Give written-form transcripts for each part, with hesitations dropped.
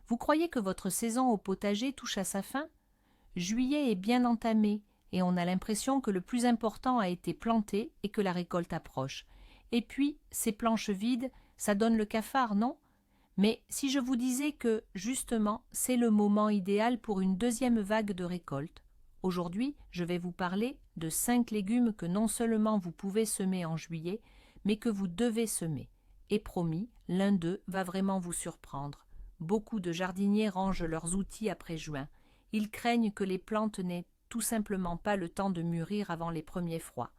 Vous croyez que votre saison au potager touche à sa fin? Juillet est bien entamé et on a l'impression que le plus important a été planté et que la récolte approche. Et puis, ces planches vides, ça donne le cafard, non? Mais si je vous disais que, justement, c'est le moment idéal pour une deuxième vague de récolte. Aujourd'hui, je vais vous parler de 5 légumes que non seulement vous pouvez semer en juillet, mais que vous devez semer. Et promis, l'un d'eux va vraiment vous surprendre. Beaucoup de jardiniers rangent leurs outils après juin. Ils craignent que les plantes n'aient tout simplement pas le temps de mûrir avant les premiers froids.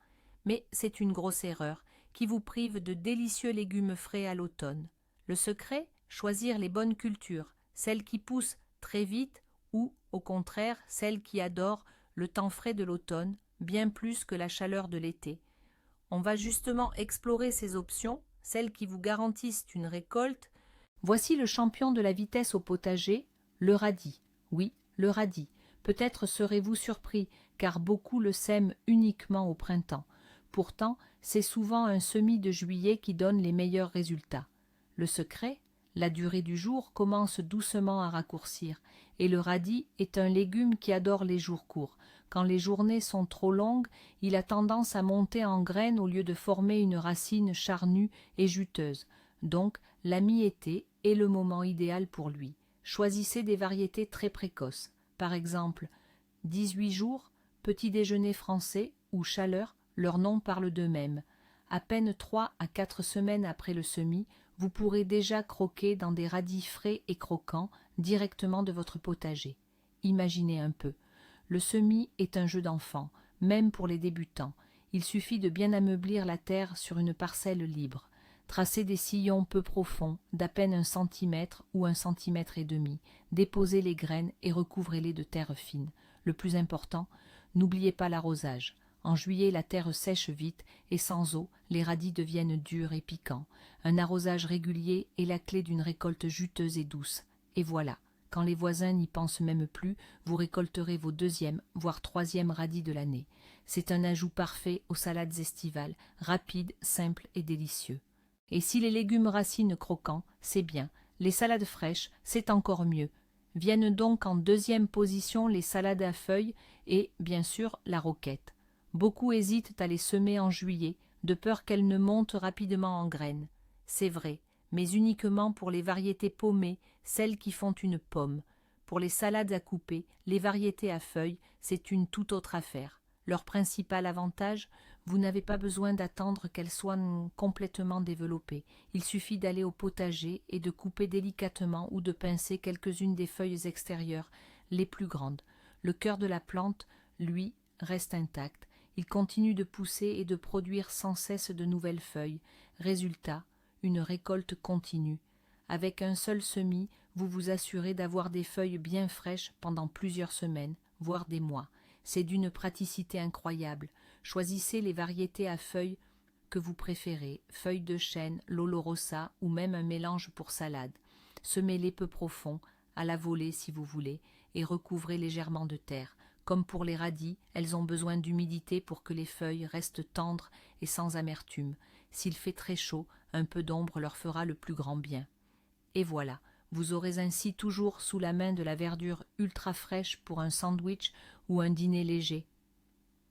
Mais c'est une grosse erreur qui vous prive de délicieux légumes frais à l'automne. Le secret? Choisir les bonnes cultures, celles qui poussent très vite ou, au contraire, celles qui adorent le temps frais de l'automne, bien plus que la chaleur de l'été. On va justement explorer ces options, celles qui vous garantissent une récolte. Voici le champion de la vitesse au potager, le radis. Oui, le radis. Peut-être serez-vous surpris, car beaucoup le sèment uniquement au printemps. Pourtant, c'est souvent un semis de juillet qui donne les meilleurs résultats. Le secret? La durée du jour commence doucement à raccourcir, et le radis est un légume qui adore les jours courts. Quand les journées sont trop longues, il a tendance à monter en graines au lieu de former une racine charnue et juteuse. Donc, la mi-été est le moment idéal pour lui. Choisissez des variétés très précoces. Par exemple, 18 jours, petit déjeuner français ou chaleur, leur nom parle d'eux-mêmes. À peine 3 à 4 semaines après le semis, vous pourrez déjà croquer dans des radis frais et croquants directement de votre potager. Imaginez un peu. Le semis est un jeu d'enfant, même pour les débutants. Il suffit de bien ameublir la terre sur une parcelle libre. Tracez des sillons peu profonds, d'à peine 1 centimètre ou 1,5 cm. Déposez les graines et recouvrez-les de terre fine. Le plus important, n'oubliez pas l'arrosage. En juillet, la terre sèche vite et sans eau, les radis deviennent durs et piquants. Un arrosage régulier est la clé d'une récolte juteuse et douce. Et voilà, quand les voisins n'y pensent même plus, vous récolterez vos deuxième, voire troisième radis de l'année. C'est un ajout parfait aux salades estivales, rapide, simple et délicieux. Et si les légumes racines croquants, c'est bien. Les salades fraîches, c'est encore mieux. Viennent donc en deuxième position les salades à feuilles et, bien sûr, la roquette. Beaucoup hésitent à les semer en juillet, de peur qu'elles ne montent rapidement en graines. C'est vrai, mais uniquement pour les variétés paumées, celles qui font une pomme. Pour les salades à couper, les variétés à feuilles, c'est une toute autre affaire. Leur principal avantage, vous n'avez pas besoin d'attendre qu'elles soient complètement développées. Il suffit d'aller au potager et de couper délicatement ou de pincer quelques-unes des feuilles extérieures, les plus grandes. Le cœur de la plante, lui, reste intact. Il continue de pousser et de produire sans cesse de nouvelles feuilles. Résultat, une récolte continue. Avec un seul semis, vous vous assurez d'avoir des feuilles bien fraîches pendant plusieurs semaines, voire des mois. C'est d'une praticité incroyable. Choisissez les variétés à feuilles que vous préférez, feuilles de chêne, l'olorosa ou même un mélange pour salade. Semez-les peu profonds, à la volée si vous voulez, et recouvrez légèrement de terre. Comme pour les radis, elles ont besoin d'humidité pour que les feuilles restent tendres et sans amertume. S'il fait très chaud, un peu d'ombre leur fera le plus grand bien. Et voilà, vous aurez ainsi toujours sous la main de la verdure ultra fraîche pour un sandwich ou un dîner léger.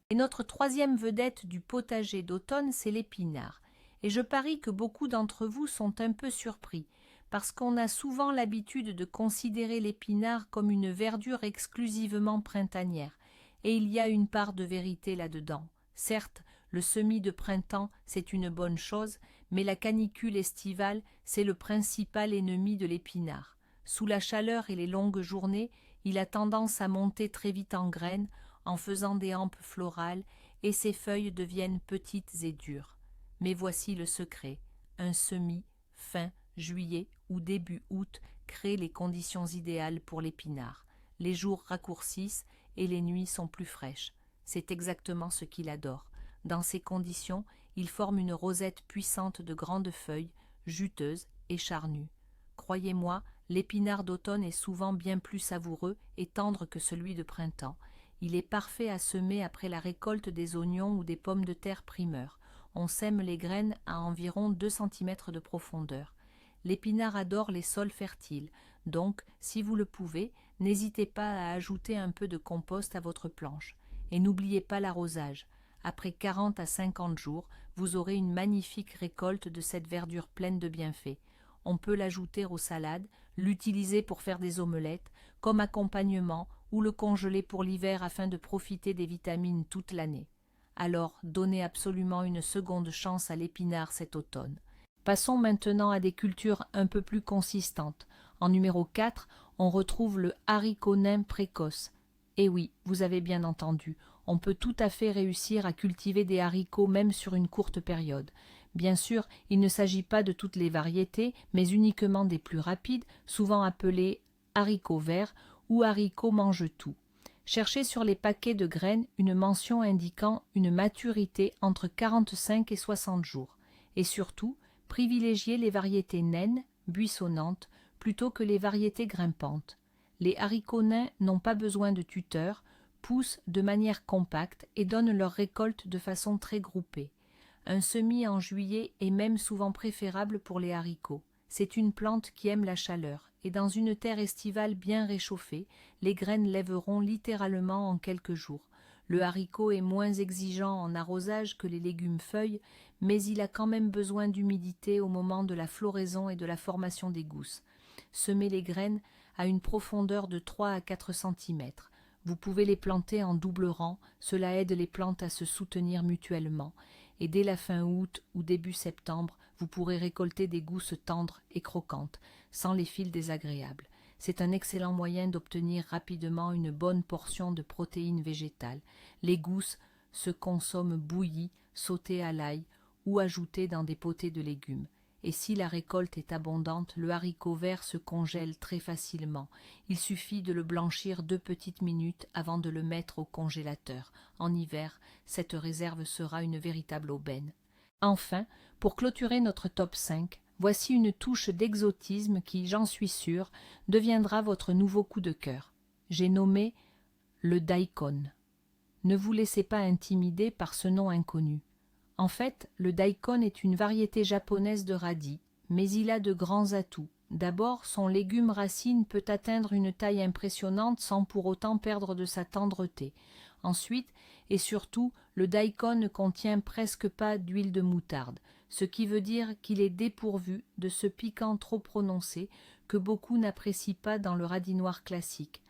Et notre troisième vedette du potager d'automne, c'est l'épinard. Et je parie que beaucoup d'entre vous sont un peu surpris, parce qu'on a souvent l'habitude de considérer l'épinard comme une verdure exclusivement printanière. Et il y a une part de vérité là-dedans. Certes, le semis de printemps, c'est une bonne chose, mais la canicule estivale, c'est le principal ennemi de l'épinard. Sous la chaleur et les longues journées, il a tendance à monter très vite en graines, en faisant des hampes florales, et ses feuilles deviennent petites et dures. Mais voici le secret. Un semis, fin juillet ou début août, crée les conditions idéales pour l'épinard. Les jours raccourcissent et les nuits sont plus fraîches. C'est exactement ce qu'il adore. Dans ces conditions, il forme une rosette puissante de grandes feuilles, juteuses et charnues. Croyez-moi, l'épinard d'automne est souvent bien plus savoureux et tendre que celui de printemps. Il est parfait à semer après la récolte des oignons ou des pommes de terre primeurs. On sème les graines à environ 2 cm de profondeur. L'épinard adore les sols fertiles, Donc, si vous le pouvez, n'hésitez pas à ajouter un peu de compost à votre planche. Et n'oubliez pas l'arrosage. Après 40 à 50 jours, vous aurez une magnifique récolte de cette verdure pleine de bienfaits. On peut l'ajouter aux salades, l'utiliser pour faire des omelettes, comme accompagnement ou le congeler pour l'hiver afin de profiter des vitamines toute l'année. Alors, donnez absolument une seconde chance à l'épinard cet automne. Passons maintenant à des cultures un peu plus consistantes. En numéro 4, on retrouve le haricot nain précoce. Et oui, vous avez bien entendu, on peut tout à fait réussir à cultiver des haricots même sur une courte période. Bien sûr, il ne s'agit pas de toutes les variétés, mais uniquement des plus rapides, souvent appelés haricots verts ou haricots mange-tout. Cherchez sur les paquets de graines une mention indiquant une maturité entre 45 et 60 jours. Et surtout, privilégiez les variétés naines, buissonnantes, plutôt que les variétés grimpantes. Les haricots nains n'ont pas besoin de tuteur, poussent de manière compacte et donnent leur récolte de façon très groupée. Un semis en juillet est même souvent préférable pour les haricots. C'est une plante qui aime la chaleur, et dans une terre estivale bien réchauffée, les graines lèveront littéralement en quelques jours. Le haricot est moins exigeant en arrosage que les légumes feuilles, mais il a quand même besoin d'humidité au moment de la floraison et de la formation des gousses. Semez les graines à une profondeur de 3 à 4 cm. Vous pouvez les planter en double rang, cela aide les plantes à se soutenir mutuellement. Et dès la fin août ou début septembre, vous pourrez récolter des gousses tendres et croquantes, sans les fils désagréables. C'est un excellent moyen d'obtenir rapidement une bonne portion de protéines végétales. Les gousses se consomment bouillies, sautées à l'ail ou ajoutées dans des potées de légumes. Et si la récolte est abondante, le haricot vert se congèle très facilement. Il suffit de le blanchir 2 petites minutes avant de le mettre au congélateur. En hiver, cette réserve sera une véritable aubaine. Enfin, pour clôturer notre top 5, voici une touche d'exotisme qui, j'en suis sûre, deviendra votre nouveau coup de cœur. J'ai nommé le daikon. Ne vous laissez pas intimider par ce nom inconnu. En fait, le daikon est une variété japonaise de radis, mais il a de grands atouts. D'abord, son légume racine peut atteindre une taille impressionnante sans pour autant perdre de sa tendreté. Ensuite, et surtout, le daikon ne contient presque pas d'huile de moutarde, ce qui veut dire qu'il est dépourvu de ce piquant trop prononcé que beaucoup n'apprécient pas dans le radis noir classique.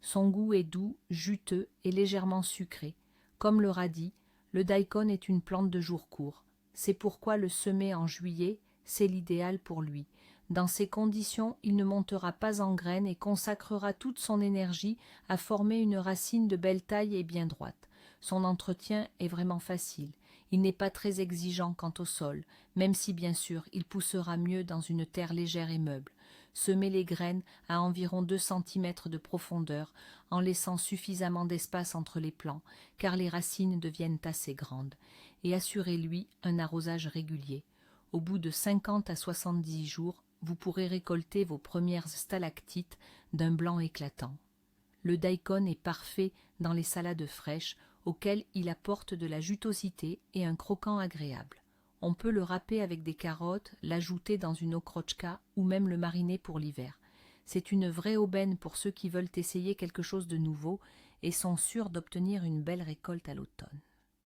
Son goût est doux, juteux et légèrement sucré. Comme le radis, le daikon est une plante de jour court. C'est pourquoi le semer en juillet, c'est l'idéal pour lui. Dans ces conditions, il ne montera pas en graines et consacrera toute son énergie à former une racine de belle taille et bien droite. Son entretien est vraiment facile. Il n'est pas très exigeant quant au sol, même si bien sûr il poussera mieux dans une terre légère et meuble. Semez les graines à environ 2 cm de profondeur, en laissant suffisamment d'espace entre les plants, car les racines deviennent assez grandes, et assurez-lui un arrosage régulier. Au bout de 50 à 70 jours, vous pourrez récolter vos premières stalactites d'un blanc éclatant. Le daikon est parfait dans les salades fraîches, auxquelles il apporte de la jutosité et un croquant agréable. On peut le râper avec des carottes, l'ajouter dans une okrochka ou même le mariner pour l'hiver. C'est une vraie aubaine pour ceux qui veulent essayer quelque chose de nouveau et sont sûrs d'obtenir une belle récolte à l'automne.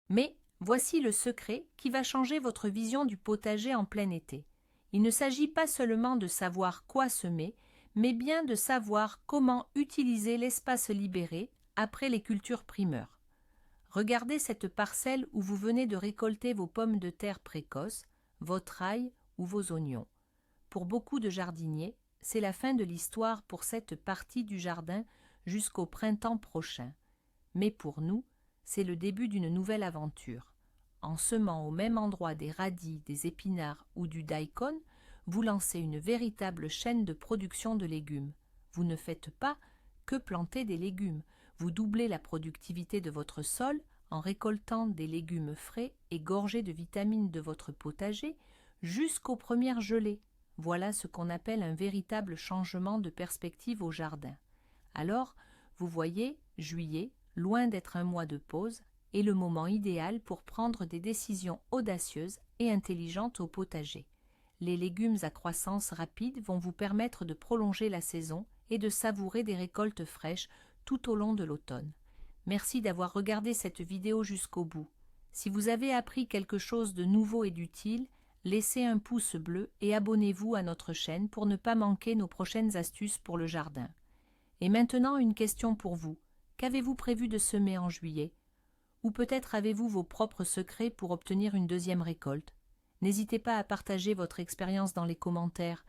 Mais voici le secret qui va changer votre vision du potager en plein été. Il ne s'agit pas seulement de savoir quoi semer, mais bien de savoir comment utiliser l'espace libéré après les cultures primeurs. Regardez cette parcelle où vous venez de récolter vos pommes de terre précoces, votre ail ou vos oignons. Pour beaucoup de jardiniers, c'est la fin de l'histoire pour cette partie du jardin jusqu'au printemps prochain. Mais pour nous, c'est le début d'une nouvelle aventure. En semant au même endroit des radis, des épinards ou du daikon, vous lancez une véritable chaîne de production de légumes. Vous ne faites pas que planter des légumes. Vous doublez la productivité de votre sol en récoltant des légumes frais et gorgés de vitamines de votre potager jusqu'aux premières gelées. Voilà ce qu'on appelle un véritable changement de perspective au jardin. Alors, vous voyez, juillet, loin d'être un mois de pause, est le moment idéal pour prendre des décisions audacieuses et intelligentes au potager. Les légumes à croissance rapide vont vous permettre de prolonger la saison et de savourer des récoltes fraîches tout au long de l'automne. Merci d'avoir regardé cette vidéo jusqu'au bout. Si vous avez appris quelque chose de nouveau et d'utile, laissez un pouce bleu et abonnez-vous à notre chaîne pour ne pas manquer nos prochaines astuces pour le jardin. Et maintenant, une question pour vous. Qu'avez-vous prévu de semer en juillet? Ou peut-être avez-vous vos propres secrets pour obtenir une deuxième récolte? N'hésitez pas à partager votre expérience dans les commentaires,